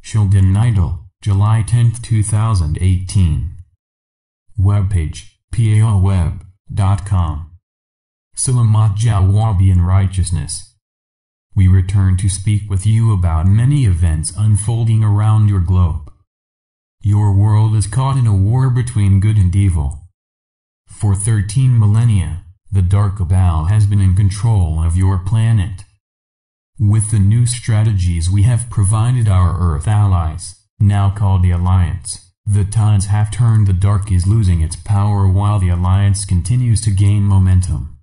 Sheldan Nidle, July 10, 2018. Webpage, palweb.com. Salamat Jalwa in righteousness. We return to speak with you about many events unfolding around your globe. Your world is caught in a war between good and evil. For 13 millennia, the dark cabal has been in control of your planet. With the new strategies we have provided our Earth allies, now called the Alliance, the tides have turned. The dark is losing its power while the Alliance continues to gain momentum.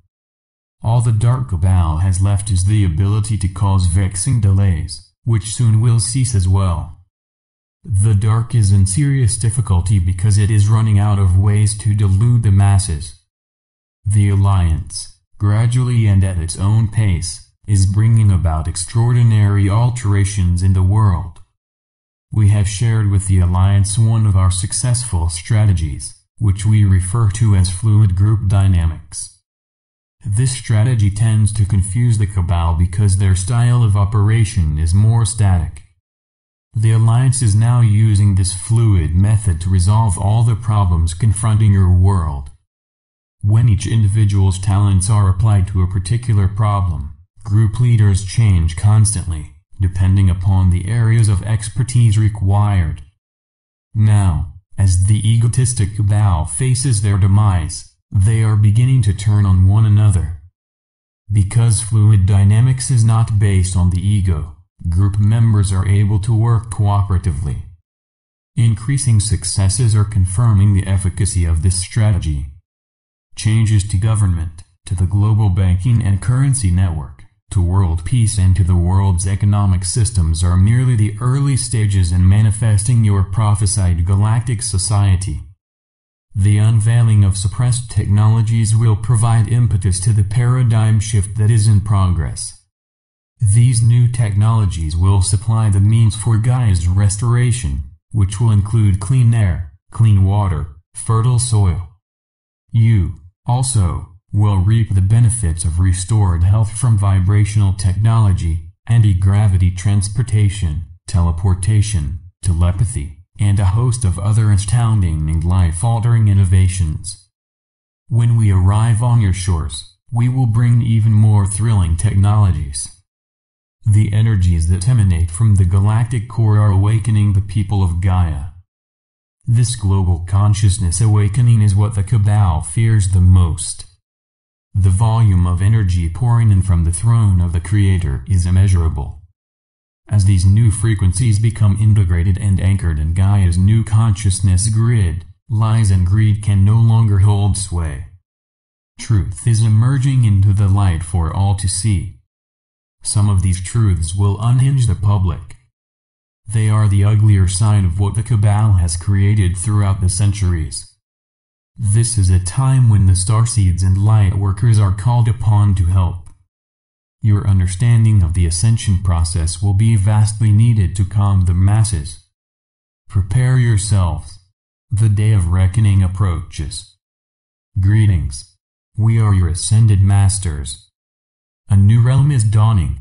All the dark cabal has left is the ability to cause vexing delays, which soon will cease as well. The dark is in serious difficulty because it is running out of ways to delude the masses. The Alliance, gradually and at its own pace, is bringing about extraordinary alterations in the world. We have shared with the Alliance one of our successful strategies, which we refer to as fluid group dynamics. This strategy tends to confuse the cabal because their style of operation is more static. The Alliance is now using this fluid method to resolve all the problems confronting your world. When each individual's talents are applied to a particular problem, group leaders change constantly, depending upon the areas of expertise required. Now, as the egotistic cabal faces their demise, they are beginning to turn on one another. Because fluid dynamics is not based on the ego, group members are able to work cooperatively. Increasing successes are confirming the efficacy of this strategy. Changes to government, to the global banking and currency network, to world peace and to the world's economic systems are merely the early stages in manifesting your prophesied galactic society. The unveiling of suppressed technologies will provide impetus to the paradigm shift that is in progress. These new technologies will supply the means for Gaia's restoration, which will include clean air, clean water, fertile soil. You, also, will reap the benefits of restored health from vibrational technology, anti-gravity transportation, teleportation, telepathy, and a host of other astounding and life-altering innovations. When we arrive on your shores, we will bring even more thrilling technologies. The energies that emanate from the galactic core are awakening the people of Gaia. This global consciousness awakening is what the cabal fears the most. The volume of energy pouring in from the throne of the Creator is immeasurable. As these new frequencies become integrated and anchored in Gaia's new consciousness grid, lies and greed can no longer hold sway. Truth is emerging into the light for all to see. Some of these truths will unhinge the public. They are the uglier side of what the cabal has created throughout the centuries. This is a time when the starseeds and light workers are called upon to help. Your understanding of the ascension process will be vastly needed to calm the masses. Prepare yourselves. The day of reckoning approaches. Greetings. We are your ascended masters. A new realm is dawning.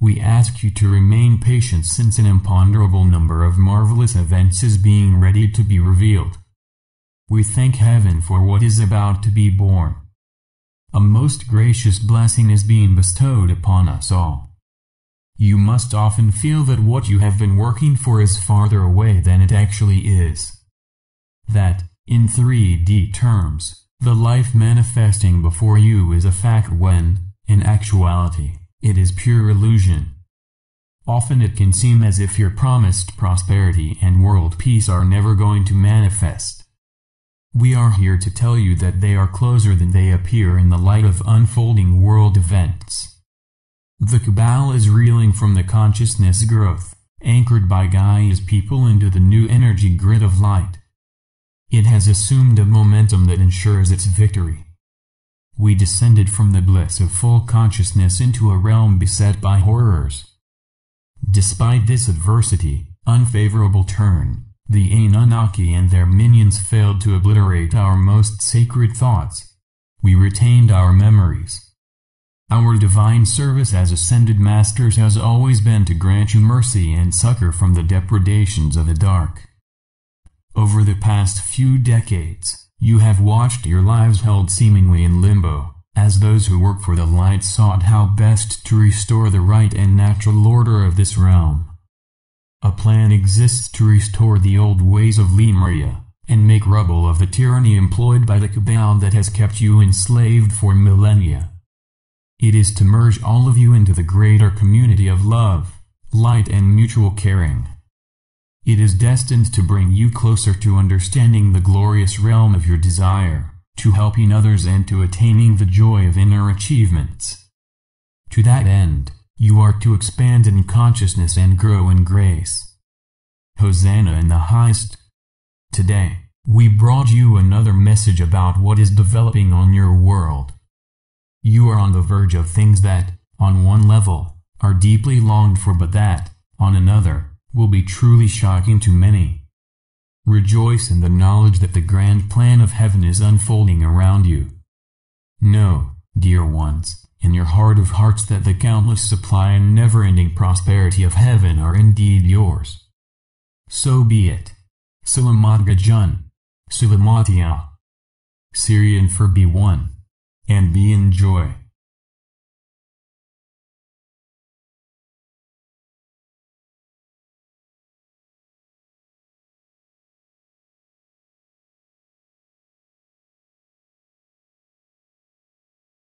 We ask you to remain patient since an imponderable number of marvelous events is being ready to be revealed. We thank heaven for what is about to be born. A most gracious blessing is being bestowed upon us all. You must often feel that what you have been working for is farther away than it actually is. That, in 3D terms, the life manifesting before you is a fact when, in actuality, it is pure illusion. Often it can seem as if your promised prosperity and world peace are never going to manifest. We are here to tell you that they are closer than they appear in the light of unfolding world events. The cabal is reeling from the consciousness growth, anchored by Gaia's people into the new energy grid of light. It has assumed a momentum that ensures its victory. We descended from the bliss of full consciousness into a realm beset by horrors. Despite this adversity, unfavorable turn, the Anunnaki and their minions failed to obliterate our most sacred thoughts. We retained our memories. Our divine service as ascended masters has always been to grant you mercy and succor from the depredations of the dark. Over the past few decades, you have watched your lives held seemingly in limbo, as those who work for the light sought how best to restore the right and natural order of this realm. A plan exists to restore the old ways of Lemuria, and make rubble of the tyranny employed by the cabal that has kept you enslaved for millennia. It is to merge all of you into the greater community of love, light and mutual caring. It is destined to bring you closer to understanding the glorious realm of your desire, to helping others and to attaining the joy of inner achievements. To that end, you are to expand in consciousness and grow in grace. Hosanna in the highest. Today, we brought you another message about what is developing on your world. You are on the verge of things that, on one level, are deeply longed for but that, on another, will be truly shocking to many. Rejoice in the knowledge that the grand plan of heaven is unfolding around you. Know, dear ones, in your heart of hearts that the countless supply and never-ending prosperity of heaven are indeed yours. So be it. Salamat Jalwa. Salamat Jalwa. Syrian for be one. And be in joy.